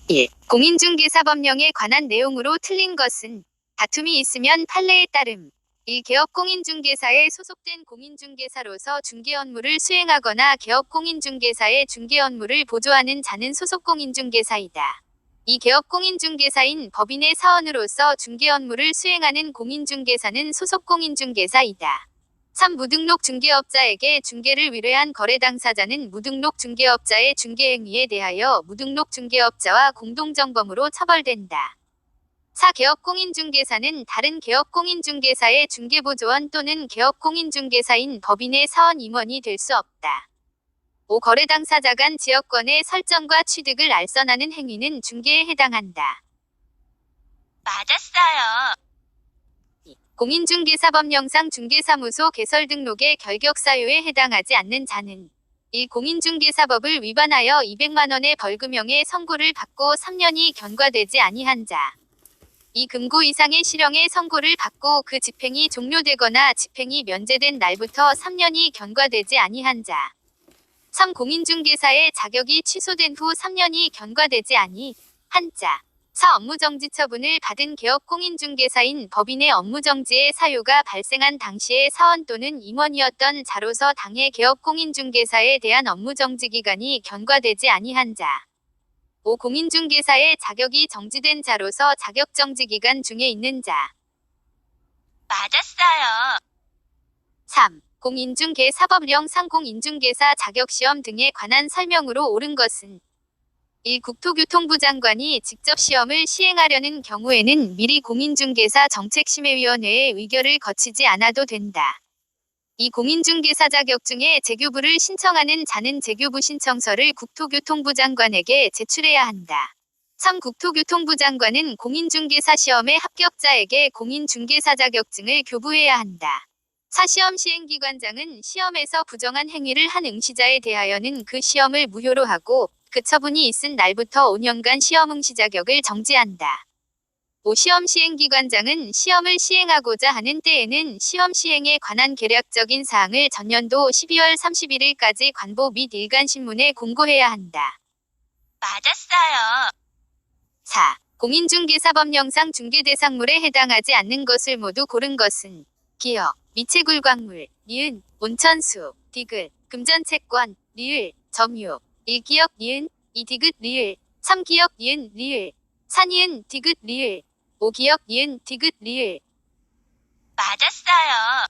1. 공인중개사법령에 관한 내용으로 틀린 것은 다툼이 있으면 판례에 따름. 1. 개업공인중개사에 소속된 공인중개사로서 중개 업무를 수행하거나 개업공인중개사의 중개 업무를 보조하는 자는 소속공인중개사이다. 2. 개업공인중개사인 법인의 사원으로서 중개 업무를 수행하는 공인중개사는 소속공인중개사이다. 3. 무등록 중개업자에게 중개를 의뢰한 거래 당사자는 무등록 중개업자의 중개행위에 대하여 무등록 중개업자와 공동정범으로 처벌된다. 4. 개업공인중개사는 다른 개업공인중개사의 중개보조원 또는 개업공인중개사인 법인의 사원 임원이 될 수 없다. 5. 거래 당사자 간 지역권의 설정과 취득을 알선하는 행위는 중개에 해당한다. 맞았어요. 공인중개사법령상 중개사무소 개설 등록의 결격 사유에 해당하지 않는 자는 1. 공인중개사법을 위반하여 200만 원의 벌금형의 선고를 받고 3년이 경과되지 아니한 자. 2. 금고 이상의 실형의 선고를 받고 그 집행이 종료되거나 집행이 면제된 날부터 3년이 경과되지 아니한 자. 3. 공인중개사의 자격이 취소된 후 3년이 경과되지 아니한 자. 4. 업무정지 처분을 받은 개업공인중개사인 법인의 업무정지의 사유가 발생한 당시에 사원 또는 임원이었던 자로서 당해 개업공인중개사에 대한 업무정지 기간이 경과되지 아니한 자. 5. 공인중개사의 자격이 정지된 자로서 자격정지 기간 중에 있는 자. 맞았어요. 3. 공인중개사법령상 공인중개사 자격시험 등에 관한 설명으로 옳은 것은 1. 국토교통부 장관이 직접 시험을 시행하려는 경우에는 미리 공인중개사 정책심의위원회의 의결을 거치지 않아도 된다. 2. 공인중개사 자격증에 재교부를 신청하는 자는 재교부 신청서를 국토교통부 장관에게 제출해야 한다. 3. 국토교통부 장관은 공인중개사 시험의 합격자에게 공인중개사 자격증을 교부해야 한다. 4. 시험 시행기관장은 시험에서 부정한 행위를 한 응시자에 대하여는 그 시험을 무효로 하고 그 처분이 있은 날부터 5년간 시험 응시 자격을 정지한다. 5. 시험 시행기관장은 시험을 시행하고자 하는 때에는 시험 시행에 관한 개략적인 사항을 전년도 12월 31일까지 관보 및 일간신문에 공고해야 한다. 맞았어요. 4. 공인중개사법령상 중개대상물에 해당하지 않는 것을 모두 고른 것은 기업, 미채굴광물, 니은, 온천수, 디귿, 금전채권, 리을, 점유. 1. 기역 니은, 2. 디귿 리을, 3. 기역 니은 리을, 4. 니은 디귿 리을, 5. 기역 니은 디귿 리을. 맞았어요.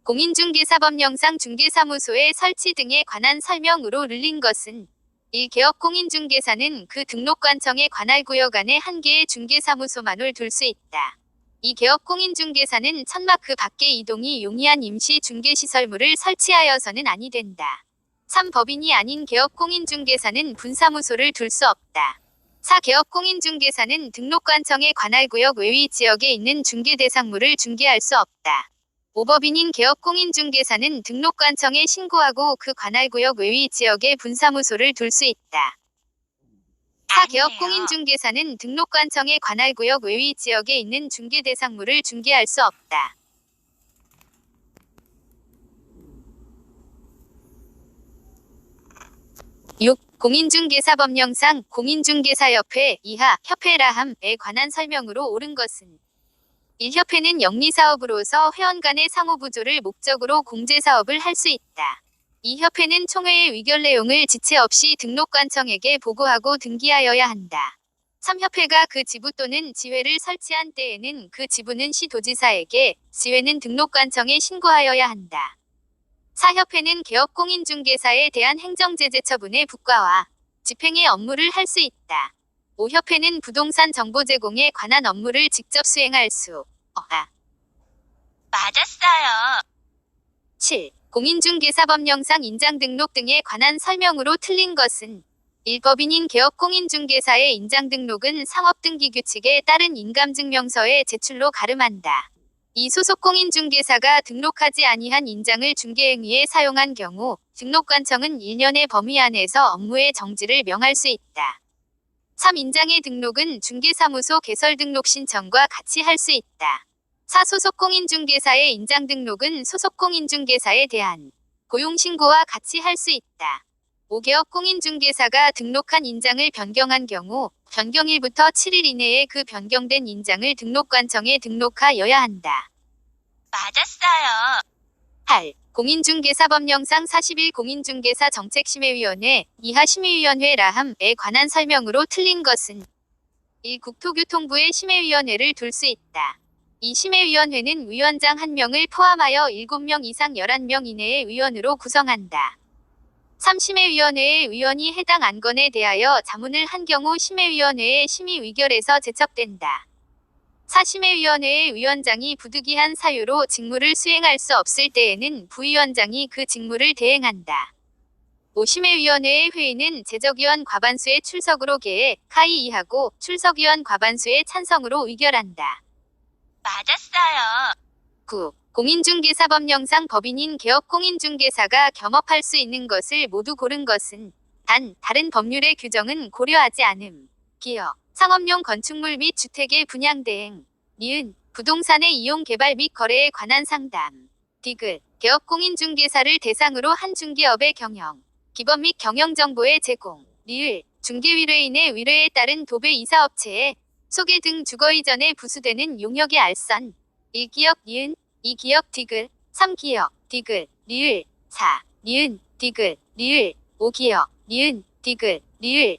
공인중개사법령상 중개사무소의 설치 등에 관한 설명으로 늘린 것은 1. 개업공인중개사는 그 등록관청의 관할 구역 안에 한 개의 중개사무소만을 둘 수 있다. 2. 개업공인중개사는 천막 그 밖의 이동이 용이한 임시 중개시설물을 설치하여서는 아니 된다. 3. 법인이 아닌 개업공인중개사는 분사무소를 둘 수 없다. 4. 개업공인중개사는 등록관청의 관할구역 외의 지역에 있는 중개대상물을 중개할 수 없다. 5. 법인인 개업공인중개사는 등록관청에 신고하고 그 관할구역 외의 지역에 분사무소를 둘 수 있다. 4. 아니에요. 개업공인중개사는 등록관청의 관할구역 외의 지역에 있는 중개대상물을 중개할 수 없다. 6. 공인중개사법령상 공인중개사협회 이하 협회라함에 관한 설명으로 옳은 것은 1. 협회는 영리사업으로서 회원 간의 상호부조를 목적으로 공제사업을 할 수 있다. 2. 협회는 총회의 의결 내용을 지체 없이 등록관청에게 보고하고 등기하여야 한다. 3. 협회가 그 지부 또는 지회를 설치한 때에는 그 지부는 시도지사에게, 지회는 등록관청에 신고하여야 한다. 4. 협회는 개업공인중개사에 대한 행정제재 처분의 부과와 집행의 업무를 할 수 있다. 5. 협회는 부동산 정보 제공에 관한 업무를 직접 수행할 수 없다. 맞았어요. 7. 공인중개사법령상 인장등록 등에 관한 설명으로 틀린 것은 1. 법인인 개업공인중개사의 인장등록은 상업등기규칙에 따른 인감증명서의 제출로 가름한다. 2. 소속공인중개사가 등록하지 아니한 인장을 중개행위에 사용한 경우 등록관청은 1년의 범위 안에서 업무의 정지를 명할 수 있다. 3. 인장의 등록은 중개사무소 개설 등록 신청과 같이 할 수 있다. 4. 소속공인중개사의 인장등록은 소속공인중개사에 대한 고용신고와 같이 할 수 있다. 5개업 공인중개사가 등록한 인장을 변경한 경우 변경일부터 7일 이내에 그 변경된 인장을 등록관청에 등록하여야 한다. 맞았어요. 8. 공인중개사법령상 41 공인중개사 정책심의위원회 이하 심의위원회 라함에 관한 설명으로 틀린 것은 1. 국토교통부에 심의위원회를 둘 수 있다. 이 심의위원회는 위원장 1명을 포함하여 7명 이상 11명 이내의 위원으로 구성한다. 3. 심의위원회의 위원이 해당 안건에 대하여 자문을 한 경우 심의위원회의 심의 의결에서 제척된다. 4. 심의위원회의 위원장이 부득이한 사유로 직무를 수행할 수 없을 때에는 부위원장이 그 직무를 대행한다. 5. 심의위원회의 회의는 제적위원 과반수의 출석으로 개해 카이하고 출석위원 과반수의 찬성으로 의결한다. 맞았어요. 9. 공인중개사법령상 법인인 개업 공인중개사가 겸업할 수 있는 것을 모두 고른 것은 단, 다른 법률의 규정은 고려하지 않음. 기여, 상업용 건축물 및 주택의 분양 대행. 니은, 부동산의 이용 개발 및 거래에 관한 상담. 디귿, 개업 공인중개사를 대상으로 한 중개업의 경영, 기법 및 경영정보의 제공. 리을, 중개위례인의 위례에 따른 도배 이사업체의 소개 등 주거 이전에 부수되는 용역의 알선. 1기역 니은, 2기역 디귿, 3기역 디귿, 리을, 4. 니은, 디귿, 리을, 5기역 니은, 디귿, 리을.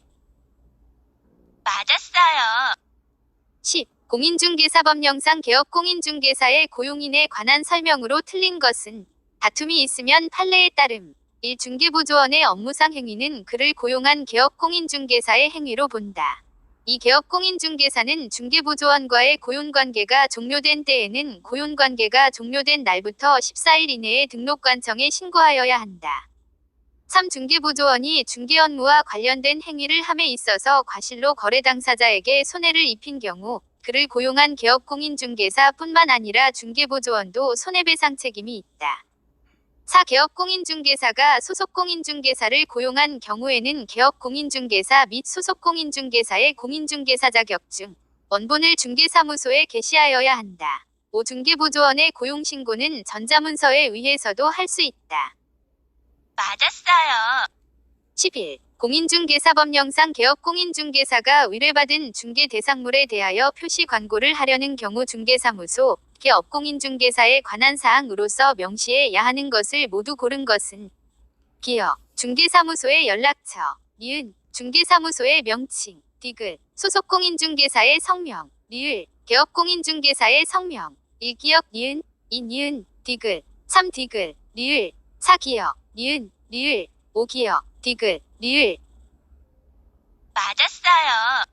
맞았어요. 10. 공인중개사법령상 개업 공인중개사의 고용인에 관한 설명으로 틀린 것은 다툼이 있으면 판례에 따름. 1. 중개보조원의 업무상 행위는 그를 고용한 개업 공인중개사의 행위로 본다. 이 개업 공인중개사는 중개보조원과의 고용관계가 종료된 때에는 고용관계가 종료된 날부터 14일 이내에 등록관청에 신고하여야 한다. 3. 중개보조원이 중개업무와 관련된 행위를 함에 있어서 과실로 거래 당사자에게 손해를 입힌 경우 그를 고용한 개업 공인중개사뿐만 아니라 중개보조원도 손해배상 책임이 있다. 4. 개업 공인중개사가 소속 공인중개사를 고용한 경우에는 개업 공인중개사 및 소속 공인중개사의 공인중개사 자격증, 원본을 중개사무소에 게시하여야 한다. 5. 중개보조원의 고용신고는 전자문서에 의해서도 할 수 있다. 맞았어요. 11. 공인중개사법령상 개업 공인중개사가 의뢰받은 중개대상물에 대하여 표시 광고를 하려는 경우 중개사무소, 개업 공인중개사에 관한 사항으로서 명시해야 하는 것을 모두 고른 것은 기여, 중개사무소의 연락처, 니은, 중개사무소의 명칭, 디귿, 소속 공인중개사의 성명, 리을, 개업 공인중개사의 성명, 1기역 니은, 2 니은, 디귿, 3 디귿, 리을, 4기역, 니은, 리을, 5기역, 디귿, 리을. 맞았어요.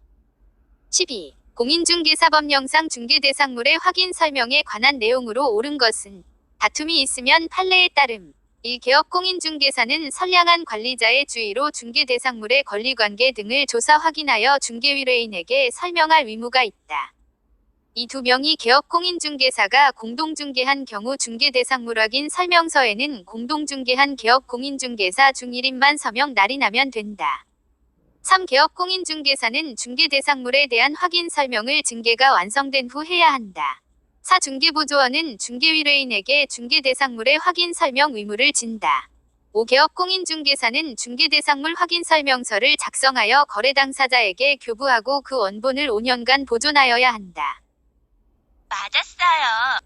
12. 공인중개사법령상 중개대상물의 확인 설명에 관한 내용으로 옳은 것은 다툼이 있으면 판례에 따름. 1. 개업 공인중개사는 선량한 관리자의 주의로 중개대상물의 권리관계 등을 조사 확인하여 중개위례인에게 설명할 의무가 있다. 이 두 명이 개업 공인중개사가 공동중개한 경우 중개대상물 확인 설명서에는 공동중개한 개업 공인중개사 중 1인만 서명 날인하면 된다. 3. 개업 공인중개사는 중개대상물에 대한 확인 설명을 증개가 완성된 후 해야 한다. 4. 중개보조원은 중개위례인에게 중개대상물의 확인 설명 의무를 진다. 5. 개업 공인중개사는 중개대상물 확인 설명서를 작성하여 거래 당사자에게 교부하고 그 원본을 5년간 보존하여야 한다. 맞았어요.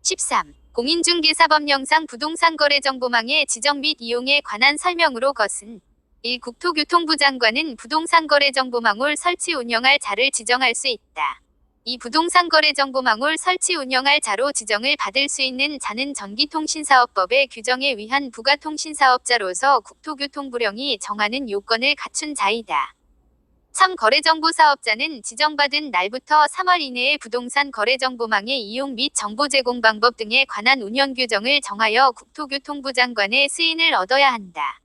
13. 공인중개사법령상 부동산거래정보망의 지정 및 이용에 관한 설명으로 것은 1. 국토교통부 장관은 부동산거래정보망을 설치 운영할 자를 지정할 수 있다. 이 부동산거래정보망을 설치 운영할 자로 지정을 받을 수 있는 자는 전기통신사업법의 규정에 의한 부가통신사업자로서 국토교통부령이 정하는 요건을 갖춘 자이다. 3. 거래정보사업자는 지정받은 날부터 3월 이내에 부동산 거래정보망의 이용 및 정보 제공 방법 등에 관한 운영 규정을 정하여 국토교통부 장관의 승인을 얻어야 한다.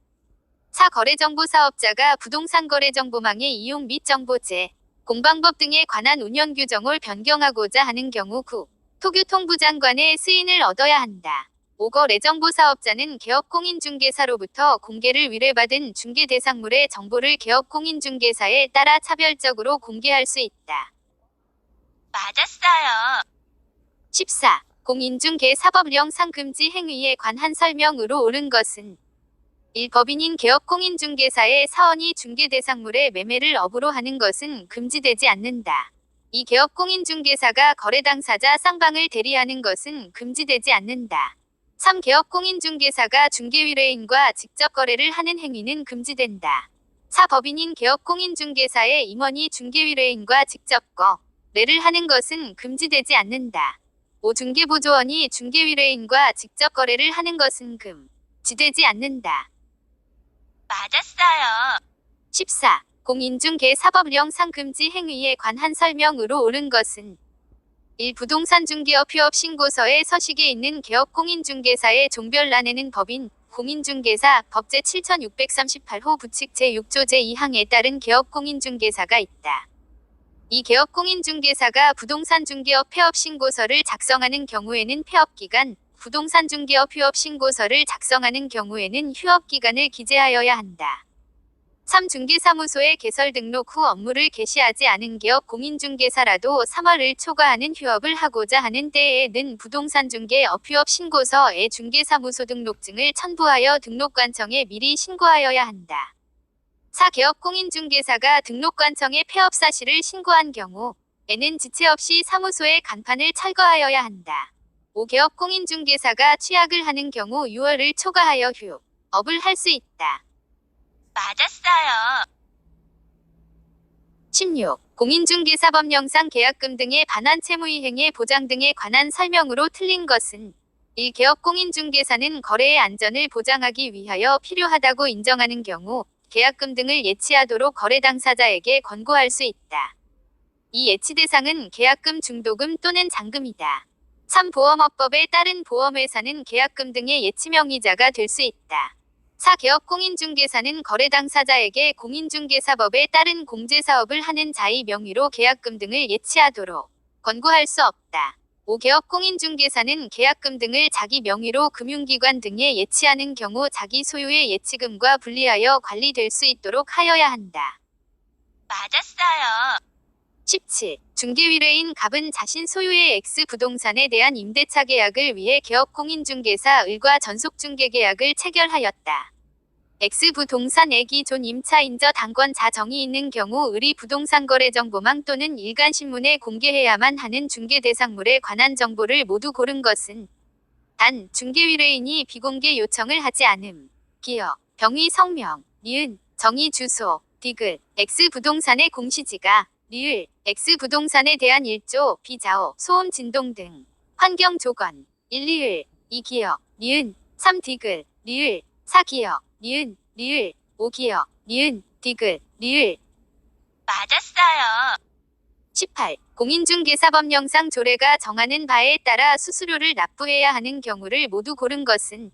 4. 거래정보사업자가 부동산 거래정보망의 이용 및 정보제, 공방법 등에 관한 운영 규정을 변경하고자 하는 경우 국토교통부 장관의 승인을 얻어야 한다. 5. 거래정보사업자는 개업 공인중개사로부터 공개를 의뢰받은 중개대상물의 정보를 개업 공인중개사에 따라 차별적으로 공개할 수 있다. 맞았어요. 14. 공인중개사법령상 금지 행위에 관한 설명으로 옳은 것은 1. 법인인 개업공인중개사의 사원이 중개대상물의 매매를 업으로 하는 것은 금지되지 않는다. 2. 개업공인중개사가 거래 당사자 쌍방을 대리하는 것은 금지되지 않는다. 3. 개업공인중개사가 중개위례인과 직접 거래를 하는 행위는 금지된다. 4. 법인인 개업공인중개사의 임원이 중개위례인과 직접 거래를 하는 것은 금지되지 않는다. 5. 중개보조원이 중개위례인과 직접 거래를 하는 것은 금지되지 않는다. 맞았어요. 14. 공인중개사법령 금지 행위에 관한 설명으로 옳은 것은 1. 부동산 중개업 휴업 신고서에 서식에 있는 개업공인중개사의 종별란에는 법인, 공인중개사, 법 제7638호 부칙 제6조 제2항에 따른 개업공인중개사가 있다. 이 개업공인중개사가 부동산 중개업 폐업 신고서를 작성하는 경우에는 폐업기간, 부동산 중개업 휴업 신고서를 작성하는 경우에는 휴업기간을 기재하여야 한다. 3. 중개사무소에 개설 등록 후 업무를 개시하지 않은 개업 공인중개사라도 3월을 초과하는 휴업을 하고자 하는 때에는 부동산 중개업 휴업 신고서에 중개사무소 등록증을 첨부하여 등록관청에 미리 신고하여야 한다. 4. 개업 공인중개사가 등록관청에 폐업 사실을 신고한 경우에는 지체 없이 사무소의 간판을 철거하여야 한다. 5. 개업 공인중개사가 취약을 하는 경우 6월을 초과하여 휴업을 할 수 있다. 맞았어요. 16. 공인중개사법령상 계약금 등의 반환 채무이행의 보장 등에 관한 설명으로 틀린 것은 1. 개업공인중개사는 거래의 안전을 보장하기 위하여 필요하다고 인정하는 경우 계약금 등을 예치하도록 거래 당사자에게 권고할 수 있다. 이 예치 대상은 계약금 중도금 또는 잔금이다. 3. 보험업법에 따른 보험회사는 계약금 등의 예치명의자가 될 수 있다. 4. 개업공인중개사는 거래 당사자에게 공인중개사법에 따른 공제사업을 하는 자의 명의로 계약금 등을 예치하도록 권고할 수 없다. 5. 개업공인중개사는 계약금 등을 자기 명의로 금융기관 등에 예치하는 경우 자기 소유의 예치금과 분리하여 관리될 수 있도록 하여야 한다. 맞았어요. 17. 중개위례인 갑은 자신 소유의 X부동산에 대한 임대차 계약을 위해 개업공인중개사 을과 전속중개계약을 체결하였다. X부동산의 기존 임차인저 당권자 정이 있는 경우 을이 부동산거래정보망 또는 일간신문에 공개해야만 하는 중개대상물에 관한 정보를 모두 고른 것은 단, 중개위례인이 비공개 요청을 하지 않음. 기업, 병의 성명, 니은, 정의 주소, 디귿, X부동산의 공시지가, 리을, X부동산에 대한 일조, 비자호, 소음 진동 등, 환경조건, 1, 리을, 2 기업, 니은, 3 디귿, 리을, 4 기업, 니은, 리을, 5 기업, 니은, 디귿, 리을. 맞았어요. 18. 공인중개사법령상 조례가 정하는 바에 따라 수수료를 납부해야 하는 경우를 모두 고른 것은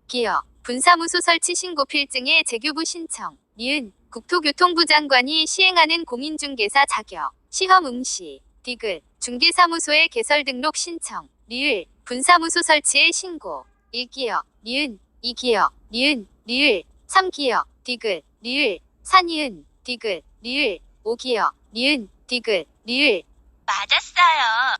기업, 분사무소 설치 신고 필증의 재교부 신청, 니은, 국토교통부 장관이 시행하는 공인중개사 자격, 시험 응시, 디귿, 중개사무소의 개설 등록 신청, 리을, 분사무소 설치의 신고, 1기업, 니은, 2기업, 니은, 리을, 3기업, 디귿, 리을, 4니은, 디귿, 리을, 5기업, 니은, 디귿, 리을. 맞았어요.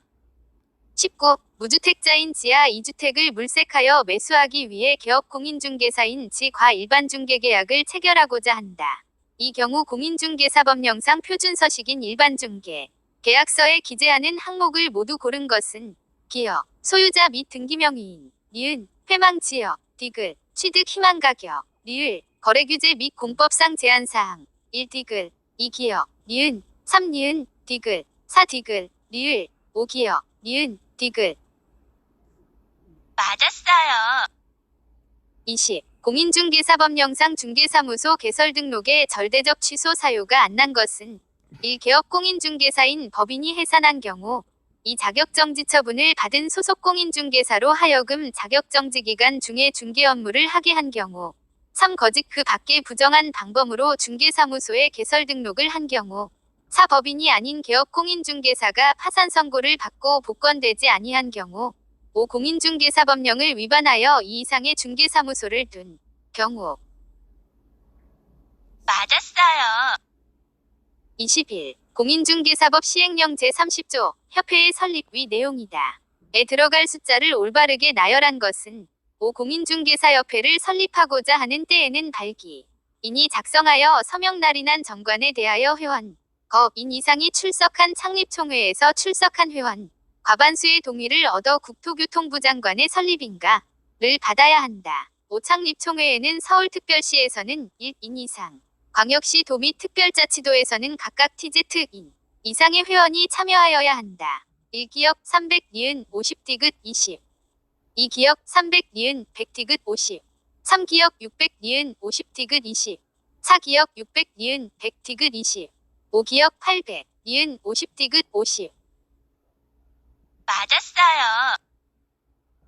19. 무주택자인 지하 2주택을 물색하여 매수하기 위해 개업공인중개사인 지과 일반중개계약을 체결하고자 한다. 이 경우 공인중개사법령상 표준서식인 일반중개 계약서에 기재하는 항목을 모두 고른 것은 기업, 소유자 및 등기명의인, 니은, 폐망지역, 디귿, 취득희망가격, 리을, 거래규제 및 공법상 제한사항, 1 디귿, 2 기업, 니은, 3 니은, 디귿, 4 디귿, 리을, 5 기업, 니은, 디귿. 맞았어요. 20. 공인중개사법령상 중개사무소 개설 등록에 절대적 취소 사유가 안 난 것은 1. 개업공인중개사인 법인이 해산한 경우 2. 자격정지 처분을 받은 소속공인중개사로 하여금 자격정지 기간 중에 중개 업무를 하게 한 경우 3. 거짓 그 밖의 부정한 방법으로 중개사무소에 개설 등록을 한 경우 4. 법인이 아닌 개업공인중개사가 파산 선고를 받고 복권되지 아니한 경우 5. 공인중개사법령을 위반하여 이 이상의 중개사무소를 둔 경우. 맞았어요. 21. 공인중개사법 시행령 제30조 협회의 설립 위 내용이다. 에 들어갈 숫자를 올바르게 나열한 것은 5. 공인중개사협회를 설립하고자 하는 때에는 발기. 인이 작성하여 서명날이 난 정관에 대하여 회원, 인 이상이 출석한 창립총회에서 출석한 회원, 과반수의 동의를 얻어 국토교통부 장관의 설립인가를 받아야 한다. 5. 창립총회에는 서울특별시에서는 1인 이상, 광역시 도 및 특별자치도에서는 각각 TZ인 이상의 회원이 참여하여야 한다. 1기역 300니은 50디귿 20, 2기역 300니은 100디귿 50, 3기역 600니은 50디귿 20, 4기역 600니은 100디귿 20, 5기역 800니은 50디귿 50. 맞았어요.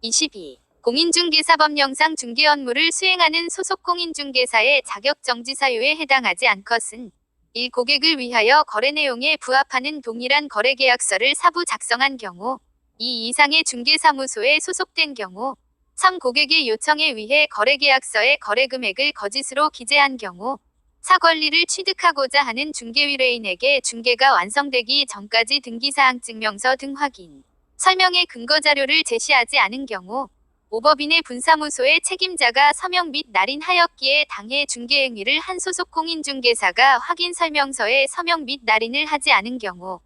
22. 공인중개사법령상 중개 업무를 수행하는 소속 공인중개사의 자격정지 사유에 해당하지 않것은 1. 고객을 위하여 거래 내용에 부합하는 동일한 거래계약서를 사부 작성한 경우, 2. 이상의 중개사무소에 소속된 경우, 3. 고객의 요청에 의해 거래계약서의 거래금액을 거짓으로 기재한 경우, 4. 권리를 취득하고자 하는 중개의뢰인에게 중개가 완성되기 전까지 등기사항 증명서 등 확인, 설명의 근거자료를 제시하지 않은 경우, 5. 법인의 분사무소의 책임자가 서명 및 날인하였기에 당해 중개행위를 한 소속 공인중개사가 확인 설명서에 서명 및 날인을 하지 않은 경우.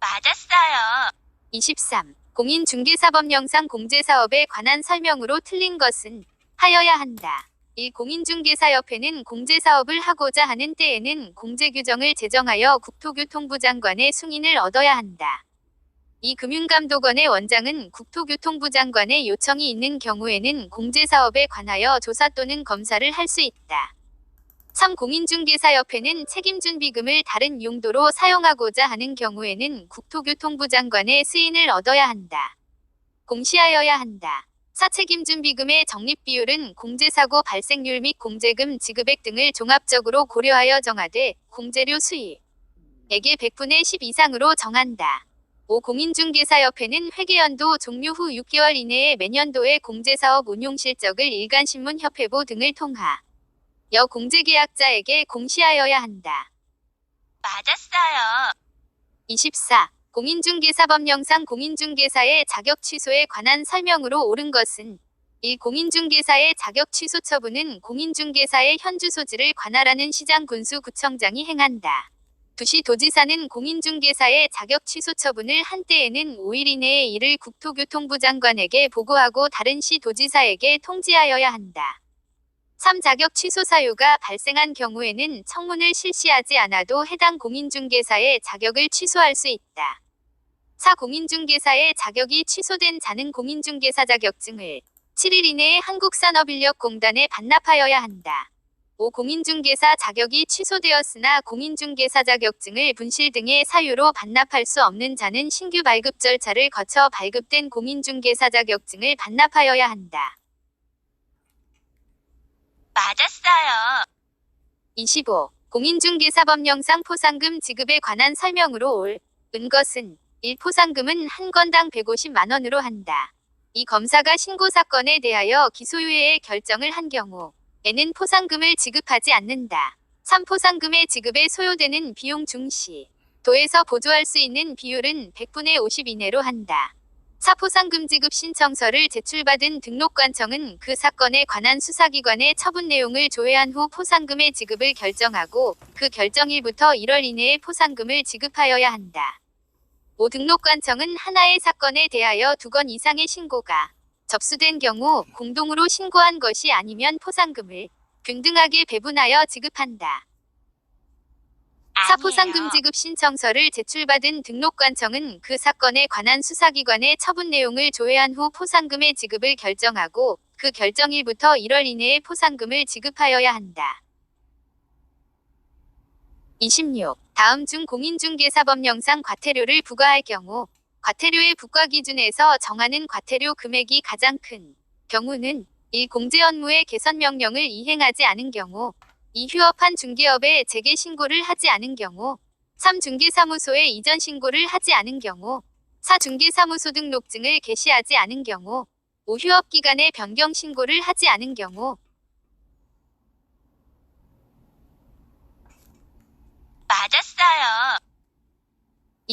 맞았어요. 23. 공인중개사법령상 공제사업에 관한 설명으로 틀린 것은 하여야 한다. 1. 공인중개사협회는 공제사업을 하고자 하는 때에는 공제규정을 제정하여 국토교통부 장관의 승인을 얻어야 한다. 2. 금융감독원의 원장은 국토교통부 장관의 요청이 있는 경우에는 공제사업에 관하여 조사 또는 검사를 할 수 있다. 3. 공인중개사협회는 책임준비금을 다른 용도로 사용하고자 하는 경우에는 국토교통부 장관의 승인을 얻어야 한다. 공시하여야 한다. 4. 책임준비금의 적립비율은 공제사고 발생률 및 공제금 지급액 등을 종합적으로 고려하여 정하되 공제료 수익액의 100분의 10 이상으로 정한다. 5. 공인중개사협회는 회계연도 종료 후 6개월 이내에 매년도의 공제사업 운용 실적을 일간신문 협회보 등을 통하여 공제계약자에게 공시하여야 한다. 맞았어요. 24. 공인중개사법령상 공인중개사의 자격 취소에 관한 설명으로 옳은 것은 1. 공인중개사의 자격 취소 처분은 공인중개사의 현주소지를 관할하는 시장군수구청장이 행한다. 2. 도지사는 공인중개사의 자격 취소 처분을 한 때에는 5일 이내에 이를 국토교통부 장관에게 보고하고 다른 시 도지사에게 통지하여야 한다. 3. 자격 취소 사유가 발생한 경우에는 청문을 실시하지 않아도 해당 공인중개사의 자격을 취소할 수 있다. 4. 공인중개사의 자격이 취소된 자는 공인중개사 자격증을 7일 이내에 한국산업인력공단에 반납하여야 한다. 5. 공인중개사 자격이 취소되었으나 공인중개사 자격증을 분실 등의 사유로 반납할 수 없는 자는 신규 발급 절차를 거쳐 발급된 공인중개사 자격증을 반납하여야 한다. 맞았어요. 25. 공인중개사법령상 포상금 지급에 관한 설명으로 옳은 것은 1. 포상금은 한 건당 150만 원으로 한다. 2. 검사가 신고사건에 대하여 기소유예의 결정을 한 경우 에는 포상금을 지급하지 않는다. 3. 포상금의 지급에 소요되는 비용 중시 도에서 보조할 수 있는 비율은 100분의 50 이내로 한다. 4. 포상금 지급 신청서를 제출받은 등록관청은 그 사건에 관한 수사기관의 처분 내용을 조회한 후 포상금의 지급을 결정하고 그 결정일부터 1월 이내에 포상금을 지급하여야 한다. 5. 등록관청은 하나의 사건에 대하여 2건 이상의 신고가 접수된 경우 공동으로 신고한 것이 아니면 포상금을 균등하게 배분하여 지급한다. 4. 포상금 지급 신청서를 제출받은 등록관청은 그 사건에 관한 수사기관의 처분 내용을 조회한 후 포상금의 지급을 결정하고 그 결정일부터 1월 이내에 포상금을 지급하여야 한다. 26. 다음 중 공인중개사법령상 과태료를 부과할 경우 과태료의 부과 기준에서 정하는 과태료 금액이 가장 큰 경우는 1. 공제 업무의 개선 명령을 이행하지 않은 경우 2. 휴업한 중개업에 재개 신고를 하지 않은 경우 3. 중개사무소에 이전 신고를 하지 않은 경우 4. 중개사무소 등록증을 게시하지 않은 경우 5. 휴업기간에 변경 신고를 하지 않은 경우. 맞았어요.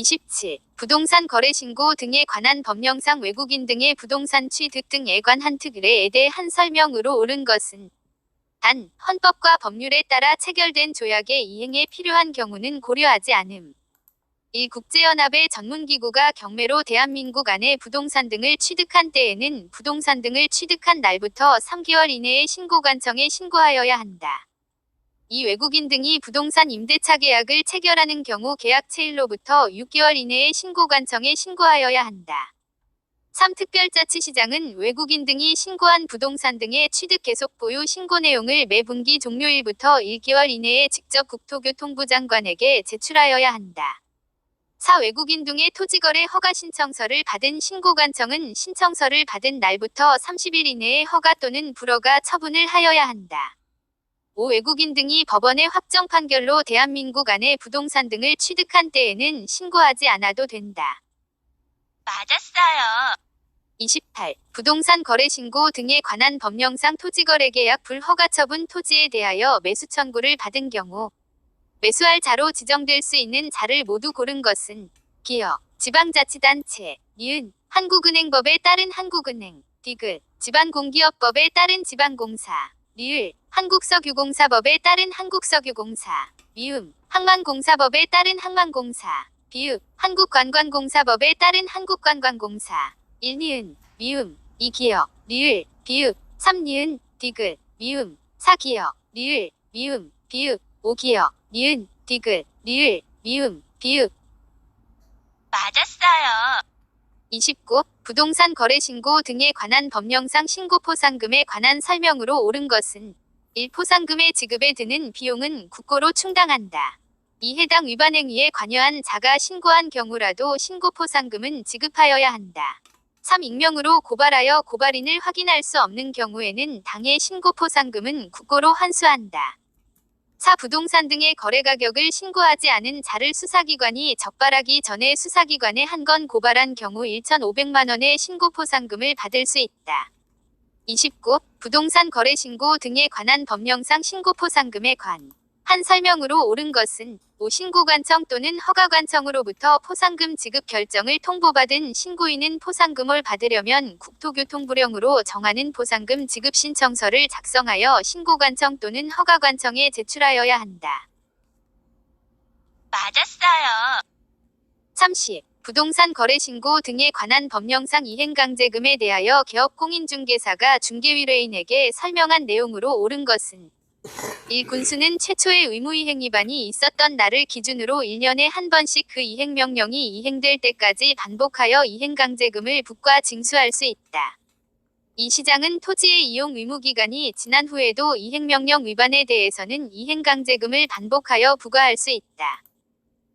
27. 부동산 거래 신고 등에 관한 법령상 외국인 등의 부동산 취득 등에 관한 특례에 대한 설명으로 옳은 것은 단, 헌법과 법률에 따라 체결된 조약의 이행에 필요한 경우는 고려하지 않음. 1. 국제연합의 전문기구가 경매로 대한민국 안에 부동산 등을 취득한 때에는 부동산 등을 취득한 날부터 3개월 이내에 신고관청에 신고하여야 한다. 2. 외국인 등이 부동산 임대차 계약을 체결하는 경우 계약 체일로부터 6개월 이내에 신고관청에 신고하여야 한다. 3. 특별자치시장은 외국인 등이 신고한 부동산 등의 취득 계속 보유 신고 내용을 매 분기 종료일부터 1개월 이내에 직접 국토교통부 장관에게 제출하여야 한다. 4. 외국인 등의 토지거래 허가 신청서를 받은 신고관청은 신청서를 받은 날부터 30일 이내에 허가 또는 불허가 처분을 하여야 한다. 5. 외국인 등이 법원의 확정 판결로 대한민국 안에 부동산 등을 취득한 때에는 신고하지 않아도 된다. 맞았어요. 28. 부동산 거래 신고 등에 관한 법령상 토지거래계약 불허가 처분 토지에 대하여 매수 청구를 받은 경우 매수할 자로 지정될 수 있는 자를 모두 고른 것은 기업, 지방자치단체, 니은, 한국은행법에 따른 한국은행, 디귿, 지방공기업법에 따른 지방공사, 리을, 한국석유공사법에 따른 한국석유공사, 미음, 항만공사법에 따른 항만공사, 비읍, 한국관광공사법에 따른 한국관광공사, 1니은, 미음, 2기역, 리을, 비읍, 3니은, 디귿, 미음, 4기역, 리을, 미음, 비읍, 5기역, 니은, 디귿, 리을, 미음, 비읍. 맞았어요. 29. 부동산 거래 신고 등에 관한 법령상 신고 포상금에 관한 설명으로 옳은 것은 1. 포상금의 지급에 드는 비용은 국고로 충당한다. 2. 해당 위반 행위에 관여한 자가 신고한 경우라도 신고 포상금은 지급하여야 한다. 3. 익명으로 고발하여 고발인을 확인할 수 없는 경우에는 당해 신고 포상금은 국고로 환수한다. 4. 부동산 등의 거래 가격을 신고하지 않은 자를 수사기관이 적발하기 전에 수사기관에 한 건 고발한 경우 1,500만 원의 신고 포상금을 받을 수 있다. 29. 부동산 거래 신고 등에 관한 법령상 신고 포상금에 관한 설명으로 옳은 것은 5. 신고관청 또는 허가관청으로부터 포상금 지급 결정을 통보받은 신고인은 포상금을 받으려면 국토교통부령으로 정하는 포상금 지급 신청서를 작성하여 신고관청 또는 허가관청에 제출하여야 한다. 맞았어요. 30. 부동산 거래 신고 등에 관한 법령상 이행강제금에 대하여 개업공인중개사가 중개위례인에게 설명한 내용으로 옳은 것은 1. 군수는 최초의 의무이행 위반이 있었던 날을 기준으로 1년에 한 번씩 그 이행명령이 이행될 때까지 반복하여 이행강제금을 부과 징수할 수 있다. 2. 시장은 토지의 이용 의무기간이 지난 후에도 이행명령 위반에 대해서는 이행강제금을 반복하여 부과할 수 있다.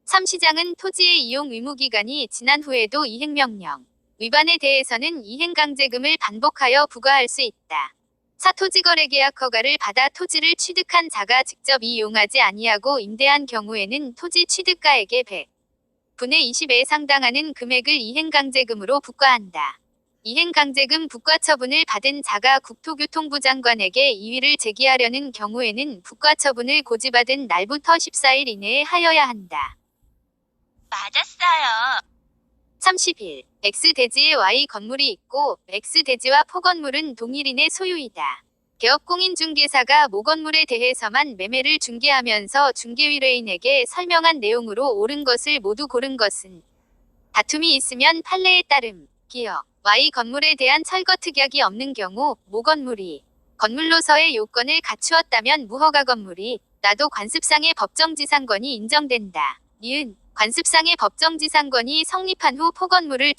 3. 시장은 토지의 이용 의무기간이 지난 후에도 이행명령 위반에 대해서는 이행강제금을 반복하여 부과할 수 있다. 4. 토지거래계약 허가를 받아 토지를 취득한 자가 직접 이용하지 아니하고 임대한 경우에는 토지 취득가액의 100분의 20에 상당하는 금액을 이행강제금으로 부과한다. 이행강제금 부과 처분을 받은 자가 국토교통부 장관에게 이의를 제기하려는 경우에는 부과 처분을 고지받은 날부터 14일 이내에 하여야 한다. 맞았어요. 31. X대지에 Y 건물이 있고 X대지와 포건물은 동일인의 소유이다. 개업공인중개사가 모건물에 대해서만 매매를 중개하면서 중개위례인에게 설명한 내용으로 옳은 것을 모두 고른 것은 다툼이 있으면 판례에 따름 기업 Y 건물에 대한 철거특약이 없는 경우 모건물이 건물로서의 요건을 갖추었다면 무허가 건물이 나도 관습상의 법정지상권이 인정된다. 니은 관습상의 법정지상권이 성립한 후 포건물을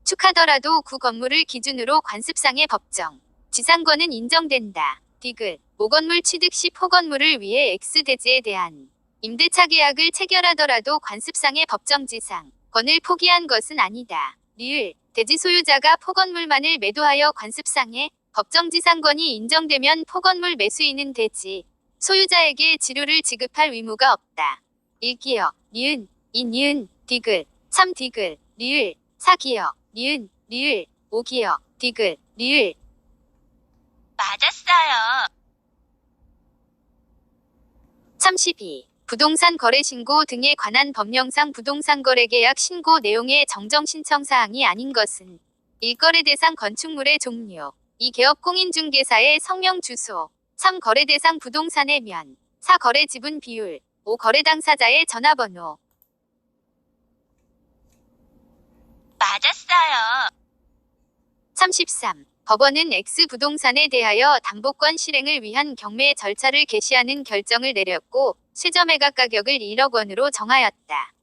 축하더라도 구 건물을 기준으로 관습상의 법정 지상권은 인정된다. 디귿 모건물 취득 시 포건물을 위해 X대지에 대한 임대차 계약을 체결하더라도 관습상의 법정지상권을 포기한 것은 아니다. 리을 대지 소유자가 포건물만을 매도하여 관습상의 법정지상권이 인정되면 포건물 매수인은 대지 소유자에게 지료를 지급할 의무가 없다. 1기역 니은 2 니은 디귿 3 디귿 리을 4기역 니은 리을 5기역 디귿 리을. 맞았어요. 32. 부동산 거래 신고 등에 관한 법령상 부동산 거래 계약 신고 내용의 정정 신청 사항이 아닌 것은 1. 거래 대상 건축물의 종류 2. 개업 공인중개사의 성명 주소 3. 거래 대상 부동산의 면 4. 거래 지분 비율 5. 거래 당사자의 전화번호 맞았어요. 33. 법원은 X부동산에 대하여 담보권 실행을 위한 경매 절차를 개시하는 결정을 내렸고 최저매각 가격을 1억 원으로 정하였다.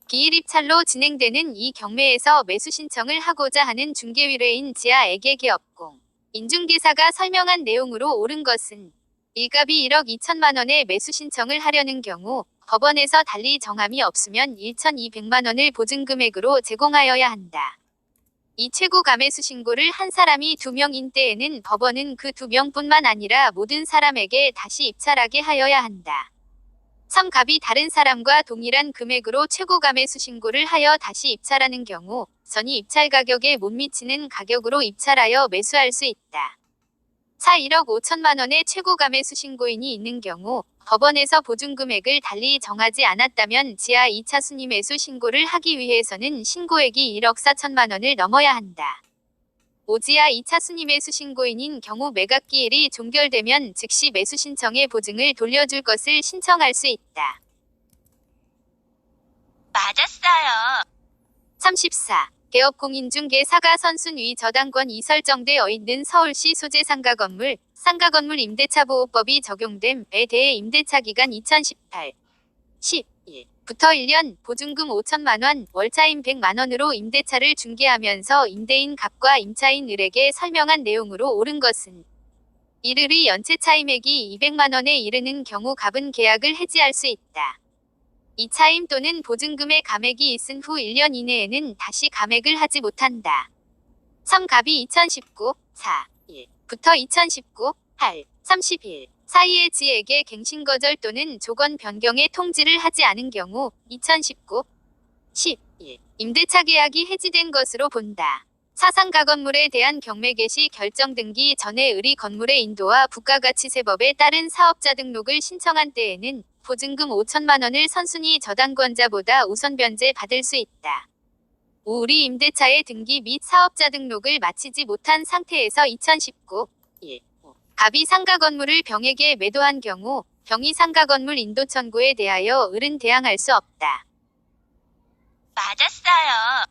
기일 입찰로 진행되는 이 경매에서 매수 신청을 하고자 하는 중개위례인 지아에게 개업공 인중개사가 설명한 내용으로 옳은 것은 1갑이 1억 2천만 원의 매수 신청을 하려는 경우 법원에서 달리 정함이 없으면 1,200만 원을 보증금액으로 제공하여야 한다. 이 최고 가매수 신고를 한 사람이 2명인 때에는 법원은 그 2명뿐만 아니라 모든 사람에게 다시 입찰하게 하여야 한다. 3갑이 다른 사람과 동일한 금액으로 최고 가매수 신고를 하여 다시 입찰하는 경우 전이 입찰 가격에 못 미치는 가격으로 입찰하여 매수할 수 있다. 4. 1억 5천만 원의 최고 가매수 신고인이 있는 경우 법원에서 보증금액을 달리 정하지 않았다면 지하 2차 순위 매수 신고를 하기 위해서는 신고액이 1억 4천만 원을 넘어야 한다. 5. 지하 2차 순위 매수 신고인인 경우 매각기일이 종결되면 즉시 매수 신청의 보증을 돌려줄 것을 신청할 수 있다. 맞았어요. 34. 개업 공인중개사가 선순위 저당권이 설정되어 있는 서울시 소재 상가건물, 상가건물 임대차보호법이 적용됨에 대해 임대차 기간 2018, 11부터 1년, 보증금 5천만 원, 월차임 100만 원으로 임대차를 중개하면서 임대인 갑과 임차인 을에게 설명한 내용으로 옳은 것은 1을의 연체 차임액이 200만 원에 이르는 경우 갑은 계약을 해지할 수 있다. 이 차임 또는 보증금의 감액이 있은 후 1년 이내에는 다시 감액을 하지 못한다. 3갑이 2019, 4, 1부터 2019, 8, 31 사이에 지에게 갱신거절 또는 조건 변경의 통지를 하지 않은 경우 2019, 11 임대차 계약이 해지된 것으로 본다. 사상가 건물에 대한 경매 개시 결정 등기 전에 을이 건물의 인도와 부가가치세법에 따른 사업자 등록을 신청한 때에는 보증금 5천만 원을 선순위 저당권자보다 우선 변제 받을 수 있다. 5. 을이 임대차의 등기 및 사업자 등록을 마치지 못한 상태에서 2019, 5 갑이 상가 건물을 병에게 매도한 경우 병이 상가 건물 인도 청구에 대하여 을은 대항할 수 없다. 맞았어요.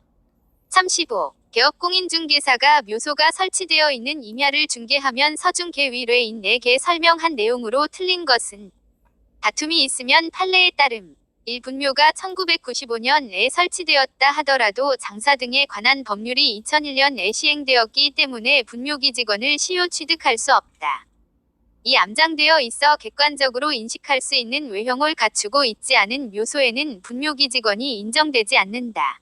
35. 개업공인중개사가 묘소가 설치되어 있는 임야를 중개하면 서중개위례인에게 설명한 내용으로 틀린 것은 다툼이 있으면 판례에 따름 1. 분묘가 1995년에 설치되었다 하더라도 장사 등에 관한 법률이 2001년에 시행되었기 때문에 분묘기 직원을 시효 취득할 수 없다. 이 암장되어 있어 객관적으로 인식할 수 있는 외형을 갖추고 있지 않은 묘소에는 분묘기 직원이 인정되지 않는다.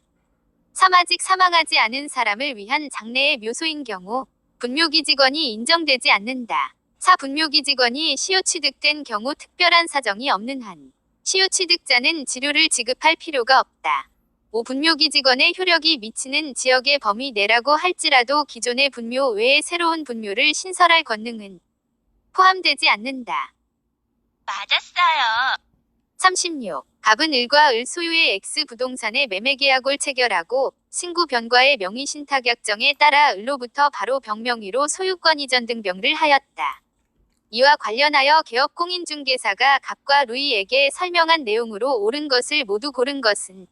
3. 아직 사망하지 않은 사람을 위한 장례의 묘소인 경우 분묘기 직원이 인정되지 않는다. 4. 분묘기 직원이 시효 취득된 경우 특별한 사정이 없는 한 시효 취득자는 지료를 지급할 필요가 없다. 5. 분묘기 직원의 효력이 미치는 지역의 범위 내라고 할지라도 기존의 분묘 외에 새로운 분묘를 신설할 권능은 포함되지 않는다. 맞았어요. 36. 갑은 을과 을 소유의 X부동산의 매매계약을 체결하고 신고 변과의 명의신탁약정에 따라 을로부터 바로 병명의로 소유권 이전 등 병를 하였다. 이와 관련하여 개업공인중개사가 갑과 루이에게 설명한 내용으로 옳은 것을 모두 고른 것은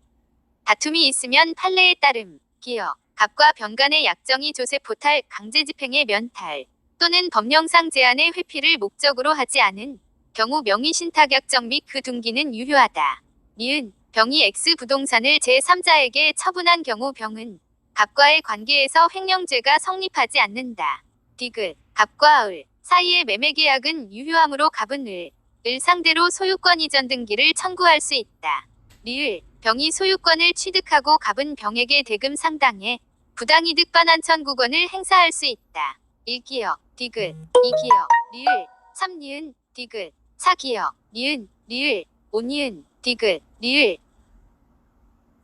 다툼이 있으면 판례에 따름 기어 갑과 병 간의 약정이 조세 포탈 강제집행의 면탈 또는 법령상 제한의 회피를 목적으로 하지 않은 경우 명의신탁약정 및 그 둔기는 유효하다. 니은 병이 X부동산을 제3자에게 처분한 경우 병은 갑과의 관계에서 횡령죄가 성립하지 않는다. 디귿 갑과 을 사이의 매매계약은 유효하므로 갑은 을 상대로 소유권 이전 등기를 청구할 수 있다. 리을 병이 소유권을 취득하고 갑은 병에게 대금 상당의 부당이득 반환 청구권을 행사할 수 있다. 1기역 디귿 2기역 리을 3니은 디귿 4기역 니은 리을 5니은 디귿 리을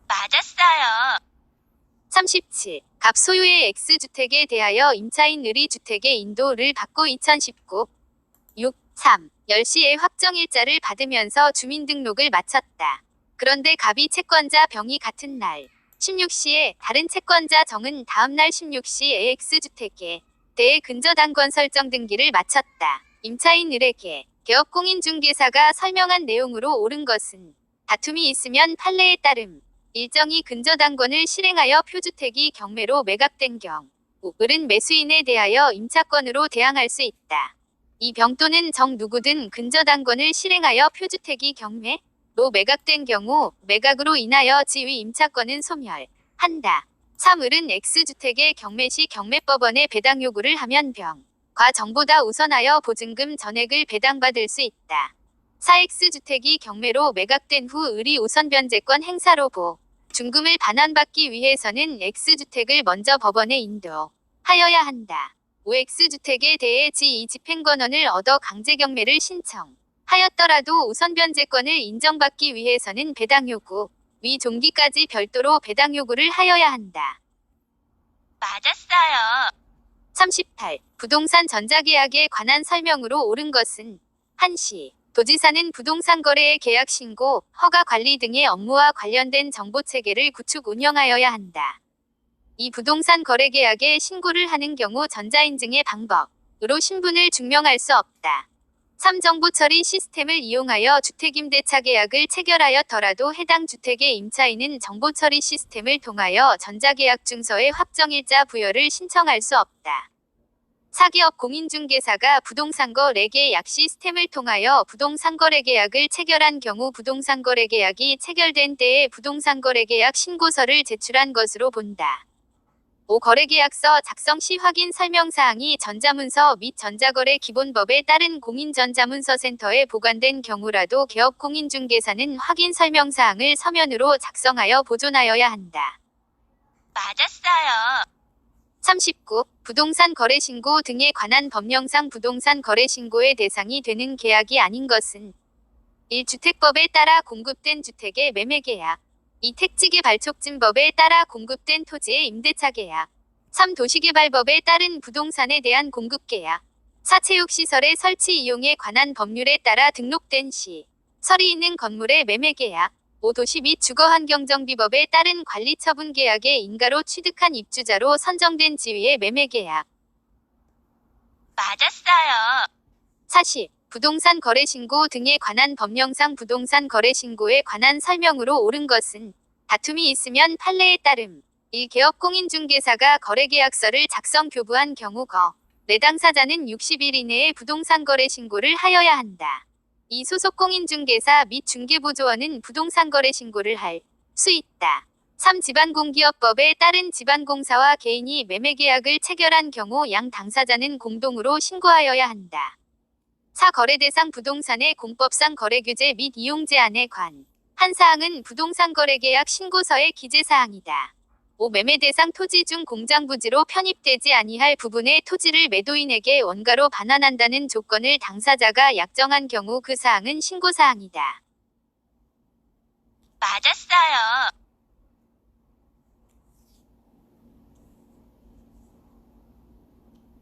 맞았어요. 37. 갑 소유의 X주택에 대하여 임차인 을이 주택의 인도를 받고 2019, 6. 3. 10시에 확정일자를 받으면서 주민등록을 마쳤다. 그런데 갑이 채권자 병이 같은 날 16시에 다른 채권자 정은 다음날 16시 AX주택에 대해 근저당권 설정 등기를 마쳤다. 임차인 을에게 개업공인중개사가 설명한 내용으로 옳은 것은 다툼이 있으면 판례에 따름 일정이 근저당권을 실행하여 표주택이 경매로 매각된 경우 을은 매수인에 대하여 임차권으로 대항할 수 있다. 이 병 또는 정 누구든 근저당권을 실행하여 표주택이 경매로 매각된 경우 매각으로 인하여 지위 임차권은 소멸한다. 3. 을은 X주택의 경매 시 경매법원에 배당 요구를 하면 병과 정보다 우선하여 보증금 전액을 배당받을 수 있다. 4. X주택이 경매로 매각된 후 을이 우선 변제권 행사로 보증금을 반환받기 위해서는 X주택을 먼저 법원에 인도하여야 한다. 5. X주택에 대해 지2 집행권원을 얻어 강제경매를 신청하였더라도 우선 변제권을 인정받기 위해서는 배당 요구 위 종기까지 별도로 배당 요구를 하여야 한다. 맞았어요. 38. 부동산 전자계약에 관한 설명으로 옳은 것은 1시. 도지사는 부동산 거래의 계약 신고, 허가 관리 등의 업무와 관련된 정보체계를 구축 운영하여야 한다. 이 부동산 거래 계약에 신고를 하는 경우 전자인증의 방법으로 신분을 증명할 수 없다. 3. 정보 처리 시스템을 이용하여 주택임대차 계약을 체결하였더라도 해당 주택의 임차인은 정보 처리 시스템을 통하여 전자계약증서의 확정일자 부여를 신청할 수 없다. 4. 기업 공인중개사가 부동산 거래 계약 시스템을 통하여 부동산 거래 계약을 체결한 경우 부동산 거래 계약이 체결된 때에 부동산 거래 계약 신고서를 제출한 것으로 본다. 5. 거래계약서 작성 시 확인 설명사항이 전자문서 및 전자거래 기본법에 따른 공인전자문서 센터에 보관된 경우라도 개업공인중개사는 확인 설명사항을 서면으로 작성하여 보존하여야 한다. 맞았어요. 39. 부동산 거래신고 등에 관한 법령상 부동산 거래신고의 대상이 되는 계약이 아닌 것은 1. 주택법에 따라 공급된 주택의 매매계약 2. 택지개발촉진법에 따라 공급된 토지의 임대차 계약 3. 도시개발법에 따른 부동산에 대한 공급계약 4. 체육시설의 설치 이용에 관한 법률에 따라 등록된 시 설이 있는 건물의 매매계약 5. 도시 및 주거환경정비법에 따른 관리처분계약의 인가로 취득한 입주자로 선정된 지위의 매매계약 맞았어요. 40. 부동산 거래신고 등에 관한 법령상 부동산 거래신고에 관한 설명으로 옳은 것은 다툼이 있으면 판례에 따름 1. 개업공인중개사가 거래계약서를 작성 교부한 경우 거래 당사자는 60일 이내에 부동산 거래신고를 하여야 한다. 2. 소속공인중개사 및 중개보조원은 부동산 거래신고를 할 수 있다. 3. 지방공기업법에 따른 지방공사와 개인이 매매계약을 체결한 경우 양 당사자는 공동으로 신고하여야 한다. 4. 거래 대상 부동산의 공법상 거래규제 및 이용제한에 관한 사항은 부동산 거래계약 신고서의 기재사항이다. 5. 매매 대상 토지 중 공장 부지로 편입되지 아니할 부분의 토지를 매도인에게 원가로 반환한다는 조건을 당사자가 약정한 경우 그 사항은 신고사항이다. 맞았어요.